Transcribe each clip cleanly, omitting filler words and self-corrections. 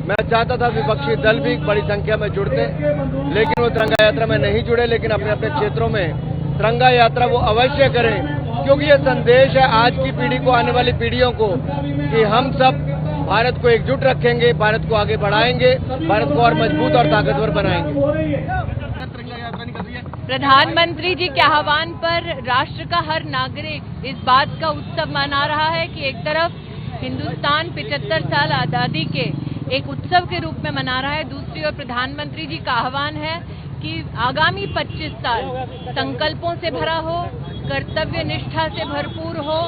मैं चाहता था विपक्षी दल भी बड़ी संख्या में जुड़ते, लेकिन वो तिरंगा यात्रा में नहीं जुड़े। लेकिन अपने अपने क्षेत्रों में तिरंगा यात्रा वो अवश्य करें, क्योंकि ये संदेश है आज की पीढ़ी को, आने वाली पीढ़ियों को, कि हम सब भारत को एकजुट रखेंगे, भारत को आगे बढ़ाएंगे, भारत को और मजबूत और ताकतवर बनाएंगे। प्रधानमंत्री जी के आह्वान पर राष्ट्र का हर नागरिक इस बात का उत्सव मना रहा है कि एक तरफ हिंदुस्तान 75 साल आज़ादी के एक उत्सव के रूप में मना रहा है, दूसरी ओर प्रधानमंत्री जी का आह्वान है कि आगामी 25 साल संकल्पों से भरा हो, कर्तव्य निष्ठा से भरपूर हो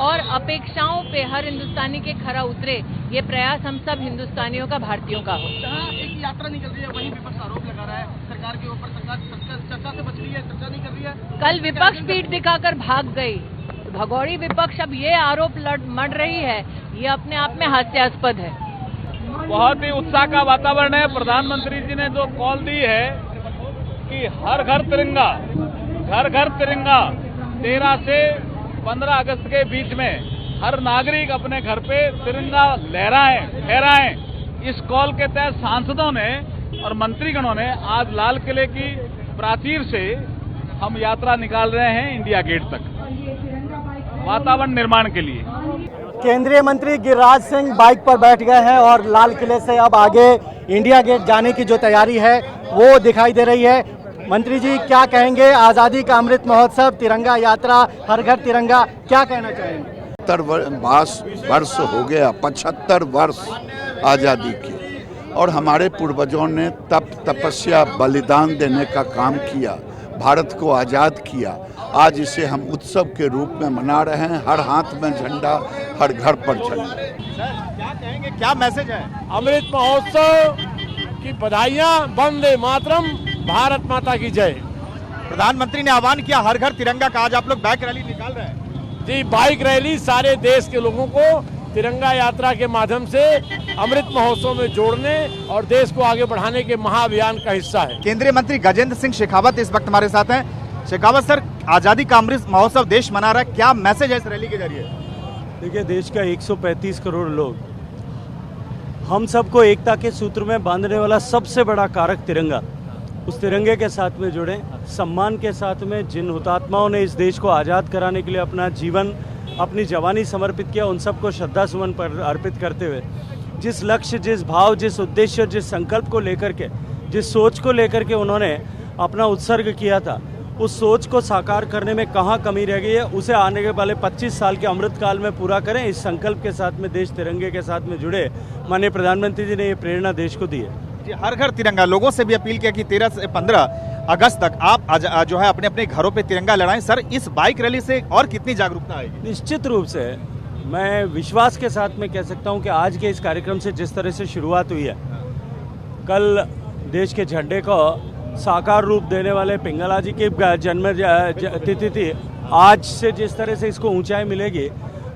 और अपेक्षाओं पे हर हिंदुस्तानी के खरा उतरे। ये प्रयास हम सब हिंदुस्तानियों का, भारतीयों का हो। जहाँ एक यात्रा निकल रही है वहीं विपक्ष आरोप लगा रहा है सरकार के ऊपर, सरकार चर्चा से बच रही है, चर्चा नहीं कर रही है। कल विपक्ष पीठ दिखाकर भाग गई, भगोड़ी विपक्ष अब ये आरोप मढ़ रही है, ये अपने आप में हास्यास्पद है। बहुत ही उत्साह का वातावरण है। प्रधानमंत्री जी ने जो कॉल दी है कि हर घर तिरंगा, घर घर तिरंगा, 13 से 15 अगस्त के बीच में हर नागरिक अपने घर पे तिरंगा लहराएं। इस कॉल के तहत सांसदों ने और मंत्रीगणों ने आज लाल किले की प्राचीर से हम यात्रा निकाल रहे हैं इंडिया गेट तक, वातावरण निर्माण के लिए। केंद्रीय मंत्री गिरिराज सिंह बाइक पर बैठ गए हैं और लाल किले से अब आगे इंडिया गेट जाने की जो तैयारी है वो दिखाई दे रही है। मंत्री जी क्या कहेंगे, आज़ादी का अमृत महोत्सव, तिरंगा यात्रा, हर घर तिरंगा, क्या कहना चाहेंगे? 75 वर्ष हो गया, 75 वर्ष आज़ादी के, और हमारे पूर्वजों ने तप तपस्या बलिदान देने का काम किया, भारत को आज़ाद किया। आज इसे हम उत्सव के रूप में मना रहे हैं, हर हाथ में झंडा, हर घर पर झंडा। क्या कहेंगे, क्या मैसेज है? अमृत महोत्सव की बधाइयां, वंदे मातरम, भारत माता की जय। प्रधानमंत्री ने आह्वान किया हर घर तिरंगा का, आज आप लोग बाइक रैली निकाल रहे हैं। जी, बाइक रैली सारे देश के लोगों को तिरंगा यात्रा के माध्यम से अमृत महोत्सव में जोड़ने और देश को आगे बढ़ाने के महाअभियान का हिस्सा है। केंद्रीय मंत्री गजेंद्र सिंह शेखावत इस वक्त हमारे साथ हैं। शेखावत सर, आजादी का अमृत महोत्सव देश मना रहा है, क्या मैसेज है इस रैली के जरिए? देखिए, देश का 135 करोड़ लोग, हम सबको एकता के सूत्र में बांधने वाला सबसे बड़ा कारक तिरंगा, उस तिरंगे के साथ में जुड़े, सम्मान के साथ में जिन हुतात्माओं ने इस देश को आज़ाद कराने के लिए अपना जीवन, अपनी जवानी समर्पित किया, उन सबको श्रद्धा सुमन पर अर्पित करते हुए जिस लक्ष्य, जिस भाव, जिस उद्देश्य, जिस संकल्प को लेकर के, जिस सोच को लेकर के उन्होंने अपना उत्सर्ग किया था, उस सोच को साकार करने में कहाँ कमी रह गई है, उसे आने के वाले 25 साल के अमृत काल में पूरा करें। इस संकल्प के साथ में देश तिरंगे के साथ में जुड़े। माननीय प्रधानमंत्री जी ने ये प्रेरणा देश को दी है। हर घर तिरंगा, लोगों से भी अपील किया कि 13 से 15 अगस्त तक आप जो है अपने अपने घरों पे तिरंगा लड़ाएं। सर, इस बाइक रैली से और कितनी जागरूकता आएगी? निश्चित रूप से मैं विश्वास के साथ में कह सकता हूं कि आज के इस कार्यक्रम से जिस तरह से शुरुआत हुई है, कल देश के झंडे को साकार रूप देने वाले पिंगला जी की जन्म तिथि थी, आज से जिस तरह से इसको ऊंचाई मिलेगी,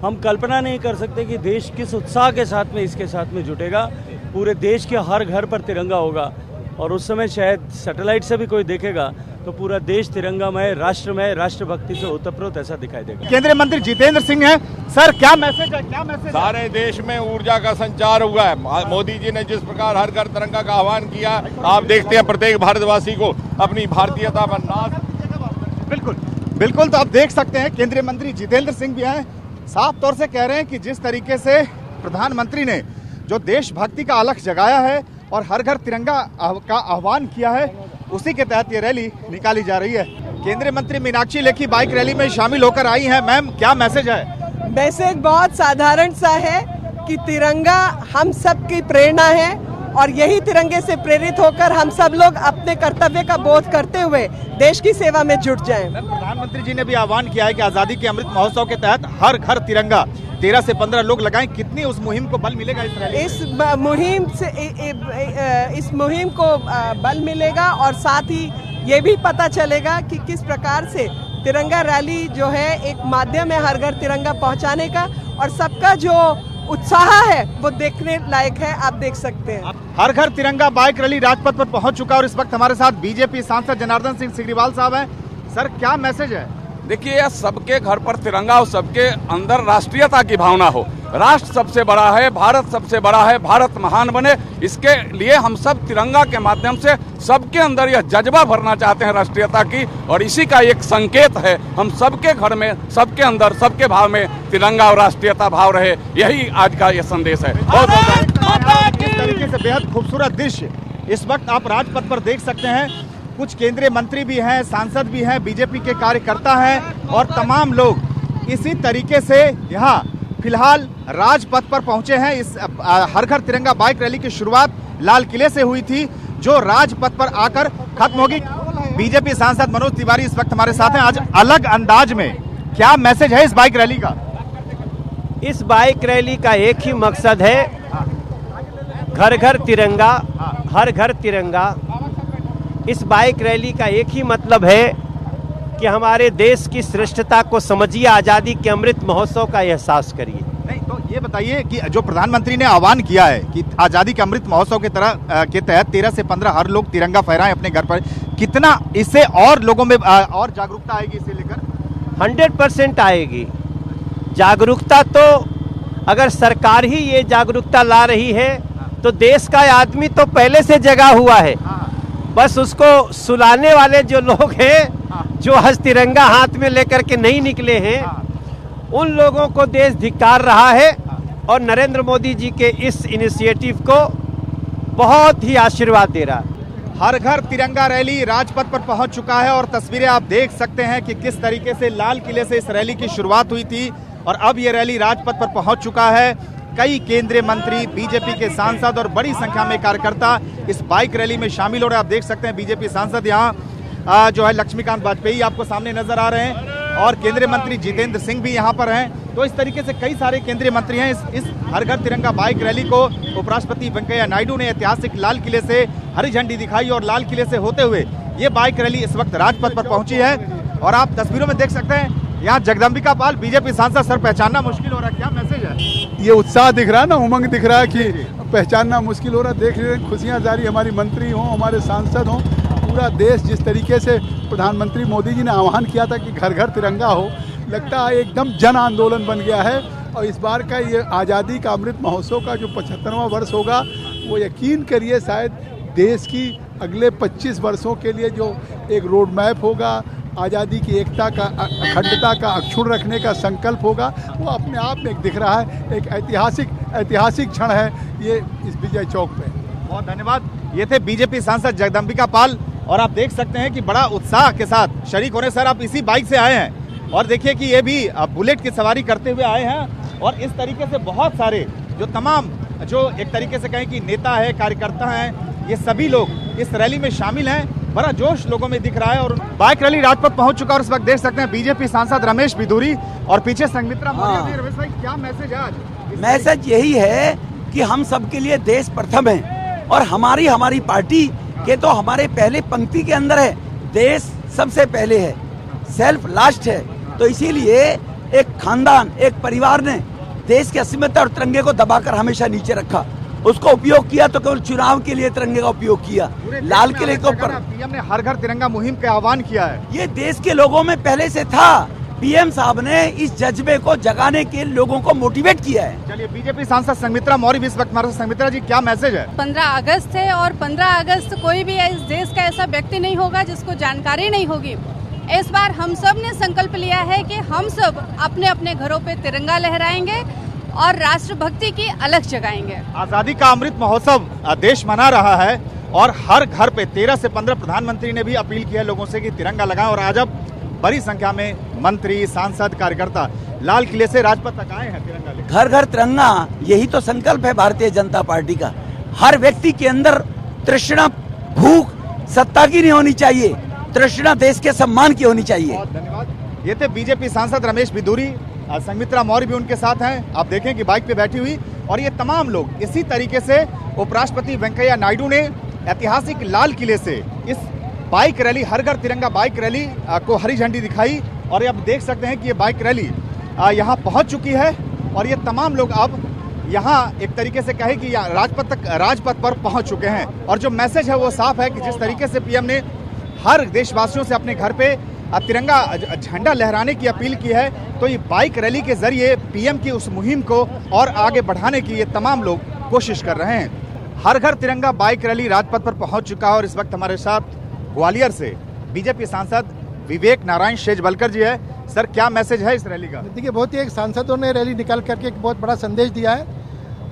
हम कल्पना नहीं कर सकते कि देश किस उत्साह के साथ में इसके साथ में जुटेगा। पूरे देश के हर घर पर तिरंगा होगा और उस समय शायद सैटेलाइट से भी कोई देखेगा तो पूरा देश तिरंगामय, राष्ट्रमय, राष्ट्रभक्ति से ओतप्रोत ऐसा दिखाई देगा। केंद्रीय मंत्री जितेंद्र सिंह हैं। सर, क्या मैसेज है, क्या मैसेज? सारे देश में ऊर्जा का संचार हुआ है। मोदी जी ने जिस प्रकार हर घर तिरंगा का आह्वान किया, आप देखते हैं प्रत्येक भारतवासी को अपनी भारतीयता पर नाज। बिल्कुल बिल्कुल, तो आप देख सकते हैं केंद्रीय मंत्री जितेंद्र सिंह भी हैं, साफ तौर से कह रहे हैं कि जिस तरीके से प्रधानमंत्री ने जो देशभक्ति का अलख जगाया है और हर घर तिरंगा का आह्वान किया है, उसी के तहत ये रैली निकाली जा रही है। केंद्रीय मंत्री मीनाक्षी लेखी बाइक रैली में शामिल होकर आई हैं। मैम, क्या मैसेज है? मैसेज बहुत साधारण सा है कि तिरंगा हम सब की प्रेरणा है और यही तिरंगे से प्रेरित होकर हम सब लोग अपने कर्तव्य का बोध करते हुए देश की सेवा में जुट जाएं। प्रधानमंत्री जी ने भी आह्वान किया है कि आजादी के अमृत महोत्सव के तहत हर घर तिरंगा 13 से 15 लोग लगाएं। कितनी उस मुहिम को बल मिलेगा? इस मुहिम को बल मिलेगा और साथ ही ये भी पता चलेगा कि किस प्रकार से तिरंगा रैली जो है एक माध्यम है हर घर तिरंगा पहुंचाने का, और सबका जो उत्साह है वो देखने लायक है। आप देख सकते हैं हर घर तिरंगा बाइक रैली राजपथ पर पहुंच चुका और इस वक्त हमारे साथ बीजेपी सांसद जनार्दन सिंह सिग्रीवाल साहब हैं। सर, क्या मैसेज है? देखिए, सबके घर पर तिरंगा हो, सबके अंदर राष्ट्रीयता की भावना हो, राष्ट्र सबसे बड़ा है, भारत सबसे बड़ा है, भारत महान बने, इसके लिए हम सब तिरंगा के माध्यम से सबके अंदर यह जज्बा भरना चाहते हैं राष्ट्रीयता की, और इसी का एक संकेत है हम सबके घर में, सबके अंदर, सबके भाव में तिरंगा और राष्ट्रीयता भाव रहे, यही आज का ये संदेश है। बहुत बहुत इस तरीके से बेहद खूबसूरत दृश्य इस वक्त आप राजपथ पर देख सकते हैं। कुछ केंद्रीय मंत्री भी हैं, सांसद भी हैं, बीजेपी के कार्यकर्ता हैं और तमाम लोग इसी तरीके से यहाँ फिलहाल राजपथ पर पहुंचे हैं। इस हर घर तिरंगा बाइक रैली की शुरुआत लाल किले से हुई थी, जो राजपथ पर आकर खत्म होगी। बीजेपी सांसद मनोज तिवारी इस वक्त हमारे साथ हैं। आज अलग अंदाज में क्या मैसेज है इस बाइक रैली का? इस बाइक रैली का एक ही मकसद है, घर घर तिरंगा, हर घर तिरंगा। इस बाइक रैली का एक ही मतलब है कि हमारे देश की श्रेष्ठता को समझिए, आज़ादी के अमृत महोत्सव का एहसास करिए। नहीं तो ये बताइए कि जो प्रधानमंत्री ने आह्वान किया है कि आज़ादी के अमृत महोत्सव के तहत 13 से 15 हर लोग तिरंगा फहराएं अपने घर पर, कितना इससे और लोगों में और जागरूकता आएगी इसे लेकर? 100% आएगी जागरूकता। तो अगर सरकार ही ये जागरूकता ला रही है तो देश का आदमी तो पहले से जगा हुआ है, बस उसको सुलाने वाले जो लोग हैं, जो आज तिरंगा हाथ में लेकर के नहीं निकले हैं, उन लोगों को देश धिक्कार रहा है। और नरेंद्र मोदी जी के इस इनिशिएटिव को बहुत ही आशीर्वाद दे रहा है। हर घर तिरंगा रैली राजपथ पर पहुंच चुका है और तस्वीरें आप देख सकते हैं कि किस तरीके से लाल किले से इस रैली की शुरुआत हुई थी और अब ये रैली राजपथ पर पहुंच चुका है। कई केंद्रीय मंत्री, बीजेपी के सांसद और बड़ी संख्या में कार्यकर्ता इस बाइक रैली में शामिल हो रहे हैं। आप देख सकते हैं बीजेपी सांसद यहाँ जो है लक्ष्मीकांत वाजपेयी आपको सामने नजर आ रहे हैं और केंद्रीय मंत्री जितेंद्र सिंह भी यहाँ पर हैं। तो इस तरीके से कई सारे केंद्रीय मंत्री हैं। इस हर घर तिरंगा बाइक रैली को उपराष्ट्रपति वेंकैया नायडू ने ऐतिहासिक लाल किले से हरी झंडी दिखाई और लाल किले से होते हुए ये बाइक रैली इस वक्त राजपथ पर पहुंची है। और आप तस्वीरों में देख सकते हैं यहाँ जगदम्बिका पाल बीजेपी सांसद, सर पहचानना मुश्किल हो रहा है, क्या मैसेज है? ये उत्साह दिख रहा है ना, उमंग दिख रहा है कि पहचानना मुश्किल हो रहा है। देख रहे हैं खुशियाँ जारी, हमारी मंत्री हों, हमारे सांसद हों, पूरा देश जिस तरीके से प्रधानमंत्री मोदी जी ने आह्वान किया था कि घर घर तिरंगा हो, लगता है एकदम जन आंदोलन बन गया है। और इस बार का ये आज़ादी का अमृत महोत्सव का जो 75वां वर्ष होगा, वो यकीन करिए शायद देश की अगले 25 वर्षों के लिए जो एक रोड मैप होगा, आज़ादी की एकता का, अखंडता का अक्षुण्ण रखने का संकल्प होगा, वो अपने आप में एक दिख रहा है। एक ऐतिहासिक क्षण है ये इस विजय चौक पे। बहुत धन्यवाद। ये थे बीजेपी सांसद जगदम्बिका पाल और आप देख सकते हैं कि बड़ा उत्साह के साथ शरीक होने। सर, आप इसी बाइक से आए हैं और देखिए कि ये भी बुलेट की सवारी करते हुए आए हैं और इस तरीके से बहुत सारे जो तमाम जो एक तरीके से कहें कि नेता है, कार्यकर्ता हैं, ये सभी लोग इस रैली में शामिल हैं। बड़ा जोश लोगों में दिख रहा है और बाइक रैली राजपथ पहुंच चुका है और इस वक्त देख सकते हैं बीजेपी सांसद रमेश बिधूरी और पीछे संघमित्रा मौर्य। रमेश भाई, क्या मैसेज है आज? मैसेज यही है कि हम सबके लिए देश प्रथम है और हमारी पार्टी के तो हमारे पहले पंक्ति के अंदर है, देश सबसे पहले है, सेल्फ लास्ट है। तो इसीलिए एक खानदान, एक परिवार ने देश की अस्मिता और तिरंगे को दबाकर हमेशा नीचे रखा। उसको उपयोग किया तो केवल चुनाव के लिए तिरंगे का उपयोग किया। लाल किले के ऊपर पीएम ने हर घर तिरंगा मुहिम का आह्वान किया है। ये देश के लोगों में पहले से था। पीएम साहब ने इस जज्बे को जगाने के लोगों को मोटिवेट किया है। चलिए, बीजेपी सांसद संघमित्रा मौर्य भी इस वक्त हमारे। संघमित्रा जी, क्या मैसेज है? 15 अगस्त है और 15 अगस्त कोई भी इस देश का ऐसा व्यक्ति नहीं होगा जिसको जानकारी नहीं होगी। इस बार हम सब ने संकल्प लिया है कि हम सब अपने अपने घरों पे तिरंगा लहराएंगे और राष्ट्रभक्ति की अलख जगाएंगे। आजादी का अमृत महोत्सव देश मना रहा है और हर घर पे 13 से 15 प्रधानमंत्री ने भी अपील किया लोगों से कि तिरंगा लगाएं और आज अब बड़ी संख्या में मंत्री, सांसद, कार्यकर्ता लाल किले से राजपथ तक आए हैं तिरंगा लेकर। घर घर तिरंगा, यही तो संकल्प है भारतीय जनता पार्टी का। हर व्यक्ति के अंदर तृष्णा, भूख सत्ता की नहीं होनी चाहिए, तृष्णा देश के सम्मान की होनी चाहिए। बहुत धन्यवाद। ये थे बीजेपी सांसद रमेश बिधूरी, संघमित्रा मौर्य भी उनके साथ हैं। आप देखें कि बाइक पे बैठी हुई और ये तमाम लोग इसी तरीके से उपराष्ट्रपति वेंकैया नायडू ने ऐतिहासिक लाल किले से इस बाइक रैली, हर घर तिरंगा बाइक रैली को हरी झंडी दिखाई और ये आप देख सकते हैं कि ये बाइक रैली यहाँ पहुंच चुकी है और ये तमाम लोग अब यहाँ एक तरीके से कहे कि राजपथ पर पहुंच चुके हैं। और जो मैसेज है वो साफ है कि जिस तरीके से पीएम ने हर देशवासियों से अपने घर पे तिरंगा झंडा लहराने की अपील की है। तो ये बाइक रैली के जरिए पीएम की उस मुहिम को और आगे बढ़ाने की ये तमाम लोग कोशिश कर रहे हैं। हर घर तिरंगा बाइक रैली राजपथ पर पहुंच चुका है और इस वक्त हमारे साथ ग्वालियर से बीजेपी सांसद विवेक नारायण शेजवलकर जी है। सर, क्या मैसेज है इस रैली का? देखिए, बहुत ही एक सांसदों ने रैली निकाल करके एक बहुत बड़ा संदेश दिया है।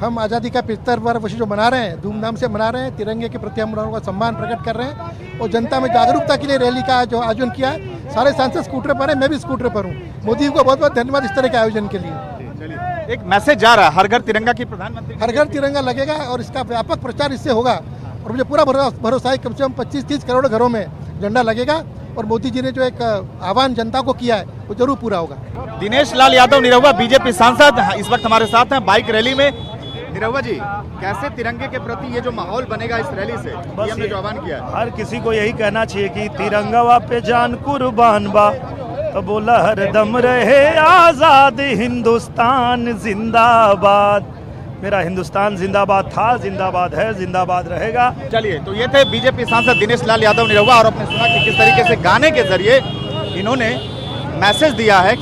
हम आज़ादी का 75वां वर्ष जो मना रहे हैं, धूमधाम से मना रहे हैं, तिरंगे के प्रति हम लोगों का सम्मान प्रकट कर रहे हैं और जनता में जागरूकता के लिए रैली का जो आयोजन किया है। सारे सांसद स्कूटर पर हैं, मैं भी स्कूटर पर हूँ। मोदी को बहुत बहुत धन्यवाद इस तरह के आयोजन के लिए। चलिए, एक मैसेज जा रहा है हर घर तिरंगा की, प्रधानमंत्री हर घर तिरंगा लगेगा और इसका व्यापक प्रचार इससे होगा और मुझे पूरा भरोसा है कम से कम 25-30 करोड़ घरों में झंडा लगेगा और मोदी जी ने जो एक आह्वान जनता को किया है वो जरूर पूरा होगा। दिनेश लाल यादव निरहुआ बीजेपी सांसद इस वक्त हमारे साथ हैं बाइक रैली में। निरहुआ जी, कैसे तिरंगे के प्रति ये जो माहौल बनेगा इस रैली से, पीएम ने जो आह्वान किया है? हर किसी को यही कहना चाहिए कि तिरंगा पे जान कुर्बान बा, तो बोला हर दम रहे आजाद हिंदुस्तान जिंदाबाद। मेरा हिंदुस्तान जिंदाबाद था, जिंदाबाद है, जिंदाबाद रहेगा। चलिए, तो ये थे बीजेपी सांसद दिनेश लाल यादव निरहुआ और आपने सुना कि किस तरीके से गाने के जरिए इन्होंने मैसेज दिया है।